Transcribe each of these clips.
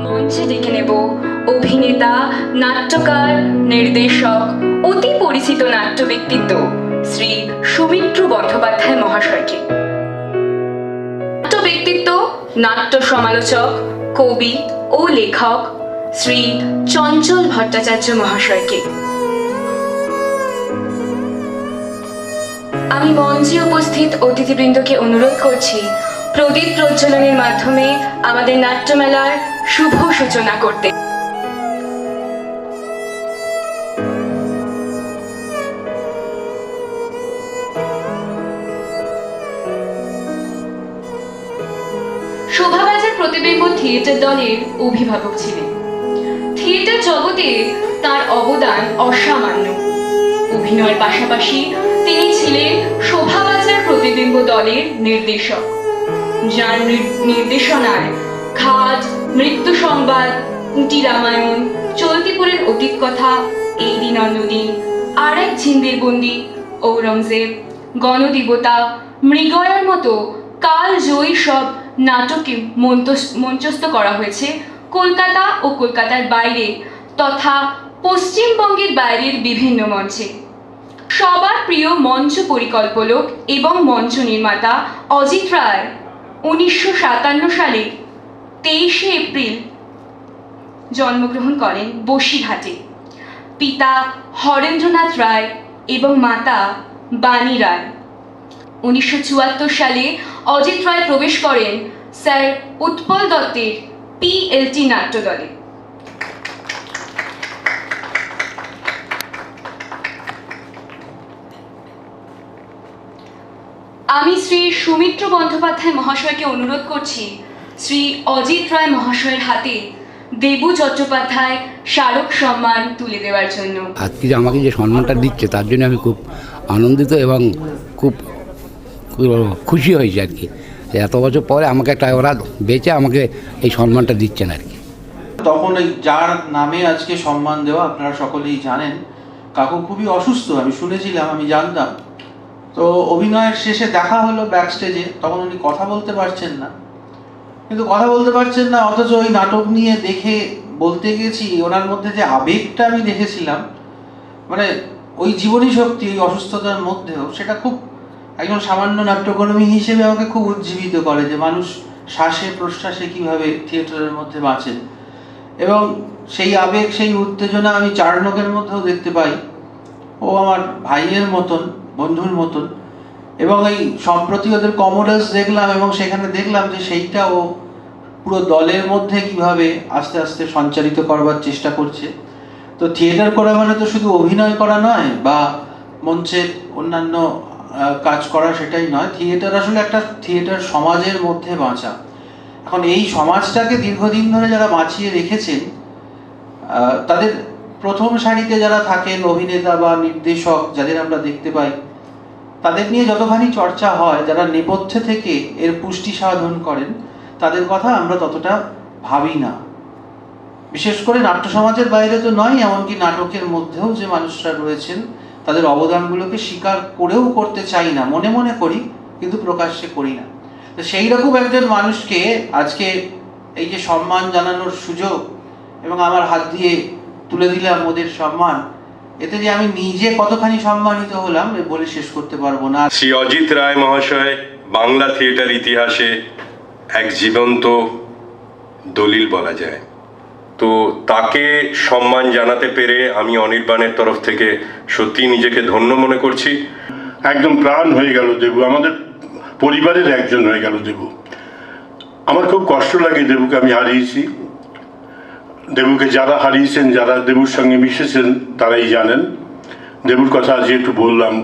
মঞ্চে ডেকে নেব অভিনেতা, নাট্যকার, নির্দেশক, অতি পরিচিত নাট্য ব্যক্তিত্ব শ্রী সৌমিত্র বন্দ্যোপাধ্যায় মহাশয়কে। নাট্য ব্যক্তিত্ব, নাট্য সমালোচক, কবি ও লেখক শ্রী চঞ্চল ভট্টাচার্য মহাশয়কে। আমি মঞ্চে উপস্থিত অতিথিবৃন্দকে অনুরোধ করছি প্রদীপ প্রজ্বলনের মাধ্যমে আমাদের নাট্যমেলার শুভ সূচনা করতে। শোভাবাজার প্রতিবিম্ব থিয়েটার দলের অভিভাবক ছিলেন। থিয়েটার জগতে তার অবদান অসামান্য। অভিনয়ের পাশাপাশি তিনি ছিলেন শোভাবাজার প্রতিবিম্ব দলের নির্দেশক, যার নির্দেশনায় ঘাট, মৃত্যু সংবাদ, কুটি রামায়ণ, চলতিপুরের অতীত কথা, এই দিন অন্যদিন, আর এক ঝিন্দির বন্দি, ঔরঙ্গজেব, গণদেবতা, মৃগয়ার মতো কালজয়ী সব নাটকে মঞ্চস্থ করা হয়েছে কলকাতা ও কলকাতার বাইরে তথা পশ্চিমবঙ্গের বাইরের বিভিন্ন মঞ্চে। সবার প্রিয় মঞ্চ পরিকল্পক এবং মঞ্চ নির্মাতা অজিত রায় 1957 সালে 23শে এপ্রিল জন্মগ্রহণ করেন বসিরহাটে। পিতা হরেন্দ্রনাথ রায় এবং মাতা বাণী রায়। 1974 সালে অজিত রায় প্রবেশ করেন স্যার উৎপল দত্তের PLT নাট্যদলে। আমি শ্রী সৌমিত্র বন্দ্যোপাধ্যায় মহাশয়কে অনুরোধ করছি শ্রী অজিত রায় মহাশয়ের হাতে দেবু চট্টোপাধ্যায় স্মারক সম্মান তুলে দেওয়ার জন্য। আজকে আমাকে যে সম্মানটা দিচ্ছে তার জন্য আমি খুব আনন্দিত এবং খুব খুশি হয়েছি আর কি। এত বছর পরে আমাকে একটা ওরা বেঁচে আমাকে এই সম্মানটা দিচ্ছেন আর কি। তখন এই যার নামে আজকে সম্মান দেওয়া আপনারা সকলেই জানেন, কাকু খুবই অসুস্থ, আমি শুনেছিলাম, আমি জানতাম। তো অভিনয়ের শেষে দেখা হলো ব্যাক স্টেজে, তখন উনি কথা বলতে পারছেন না, অথচ ওই নাটক নিয়ে দেখে বলতে গেছি ওনার মধ্যে যে আবেগটা আমি দেখেছিলাম, মানে ওই জীবনী শক্তি ওই অসুস্থতার মধ্যেও, সেটা খুব একজন সামান্য নাট্যকর্মী হিসেবে আমাকে খুব উজ্জীবিত করে যে মানুষ শ্বাসে প্রশ্বাসে কীভাবে থিয়েটারের মধ্যে বাঁচেন। এবং সেই আবেগ, সেই উত্তেজনা আমি চার্নকের মধ্যেও দেখতে পাই। ও আমার ভাইয়ের মতন, বন্ধুর মতন। এবং এই সম্প্রতি ওদের কমোডাস দেখলাম এবং সেখানে দেখলাম যে সেইটা ও পুরো দলের মধ্যে কিভাবে আস্তে আস্তে সঞ্চারিত করবার চেষ্টা করছে। তো থিয়েটার করা মানে তো শুধু অভিনয় করা নয় বা মঞ্চের অন্যান্য কাজ করা, সেটাই নয়। থিয়েটার আসলে একটা থিয়েটার সমাজের মধ্যে বাঁচা। এখন এই সমাজটাকে দীর্ঘদিন ধরে যারা বাঁচিয়ে রেখেছেন, তাদের প্রথম সারিতে যারা থাকেন অভিনেতা বা নির্দেশক, যাদের আমরা দেখতে পাই, তাদের নিয়ে যতখানি চর্চা হয়, যারা নেপথ্যে থেকে এর পুষ্টি সাধন করেন, তাদের কথা আমরা ততটা ভাবি না। বিশেষ করে নাট্য সমাজের বাইরে তো নয়, এমনকি নাটকের মধ্যেও যে মানুষরা রয়েছেন তাদের অবদানগুলোকে স্বীকার করেও করতে চাই না, মনে মনে করি কিন্তু প্রকাশ্যে করি না। তো সেই রকম একজন মানুষকে আজকে এই যে সম্মান জানানোর সুযোগ এবং আমার হাত দিয়ে তুলে দিলাম ওদের সম্মান, এতে যে আমি নিজে কতখানি সম্মানিত হলাম বলে শেষ করতে পারবো না। শ্রী অজিত রায় মহাশয় বাংলা থিয়েটার ইতিহাসে এক জীবন্ত দলিল বলা যায়। তো তাকে সম্মান জানাতে পেরে আমি অনির্বাণের তরফ থেকে সত্যি নিজেকে ধন্য মনে করছি। একদম প্রাণ হয়ে গেল দেবু, আমাদের পরিবারের একজন হয়ে গেল দেবু। আমার খুব কষ্ট লাগে দেবুকে আমি হারিয়েছি। দেবুকে যারা হারিয়েছেন, যারা দেবুর সঙ্গে মিশেছেন, তারাই জানেন। দেবুর কথা আজ একটু বললাম,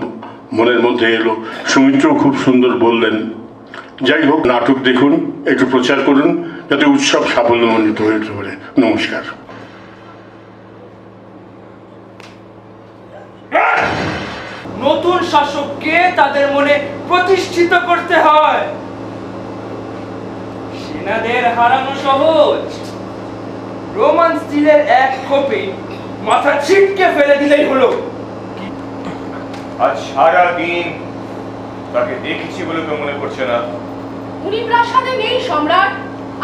মনের মধ্যে এলো। সুমিত্রও খুব সুন্দর বললেন। যাই হোক, নাটক দেখুন, একটু প্রচার করুন, যাতে উৎসব সাফল্যমণ্ডিত হয়ে উঠতে পারে। নমস্কার। নতুন শাসককে তাদের মনে প্রতিষ্ঠিত করতে হয়। সেনাদের হারানো সহজ, রোমান স্টিলের এক কোপে মাথা ছিটকে ফেলে দিলেই হলো। আজ সারা দিন তাকে দেখেছি বলে তো মনে করছে না। উনি প্রাসাদে নেই সম্রাট।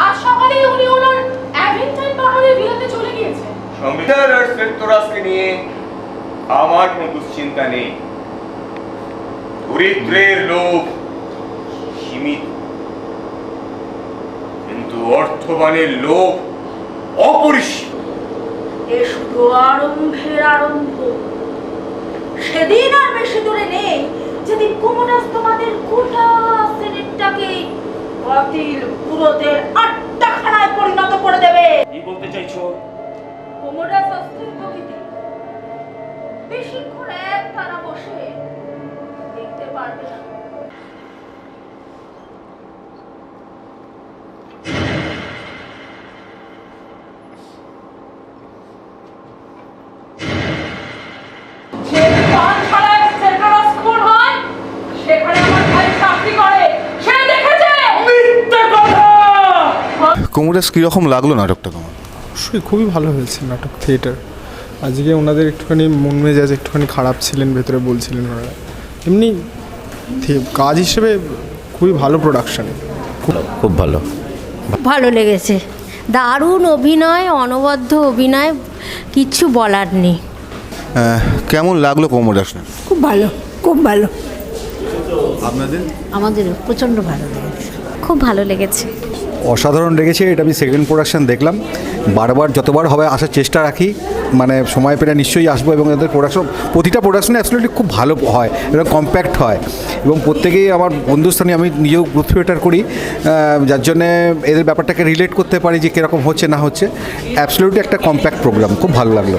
আজ সকালেই উনি ওনার অ্যাভেন্টাইন পাহাড়ে বিলাতে চলে গিয়েছে। সংবিধান আর সেক্টরাসকে নিয়ে আমার কোনো দুশ্চিন্তা নেই। দরিদ্রের লোভ সীমিত, কিন্তু অর্থবানের লোভ অপরিসীম। এ শুধু আরম্ভের আরম্ভ। সেদিন আর বেশি দূরে নেই যেদিন কোমোডাস তোমাদের গোটা সেনেটটাকে বাতিল পুরোদের আড্ডাখানায় পরিণত করে দেবে। কি বলতে চাইছো? কোমোডাস অস্থির প্রকৃতি, বেশিক্ষণ একটানা বসে দেখতে পারবে না। যে পানশালায় সেক্টরাস খুন হয়, সেখানে আমার ভাই চাকরি করে, সে দেখেছে। মিথ্যে কথা! কোমোডাস কীরকম লাগলো নাটকটা তোমার? অবশ্যই খুবই ভালো হয়েছে নাটক, থিয়েটার। আজকে ওনাদের একটুখানি মন মেজাজ একটুখানি খারাপ ছিলেন, ভেতরে বলছিলেন ওনারা। এমনি কাজ হিসেবে খুবই ভালো প্রোডাকশন। খুব ভালো। ভালো লেগেছে, দারুণ অভিনয়, অনবদ্য অভিনয়, কিচ্ছু বলার নেই। কেমন লাগলো কোমোডাস? খুব ভালো, খুব ভালো। আপনাদের? আমাদের প্রচণ্ড ভালো লেগেছে, খুব ভালো লেগেছে। অসাধারণ লেগেছে। এটা আমি সেকেন্ড প্রোডাকশন দেখলাম। বারবার যতবার হবে আসার চেষ্টা রাখি, মানে সময় পেলে নিশ্চয়ই আসবো। এবং এদের প্রোডাকশন, প্রতিটা প্রোডাকশনে অ্যাবসলিউটলি খুব ভালো হয় এবং কম্প্যাক্ট হয়, এবং প্রত্যেকেই আমার বন্ধুস্থানীয়। আমি নিজেও গ্রুপ থিয়েটার করি, যার জন্যে এদের ব্যাপারটাকে রিলেট করতে পারি যে কীরকম হচ্ছে না হচ্ছে। অ্যাবসলিউটলি একটা কম্প্যাক্ট প্রোগ্রাম, খুব ভালো লাগলো।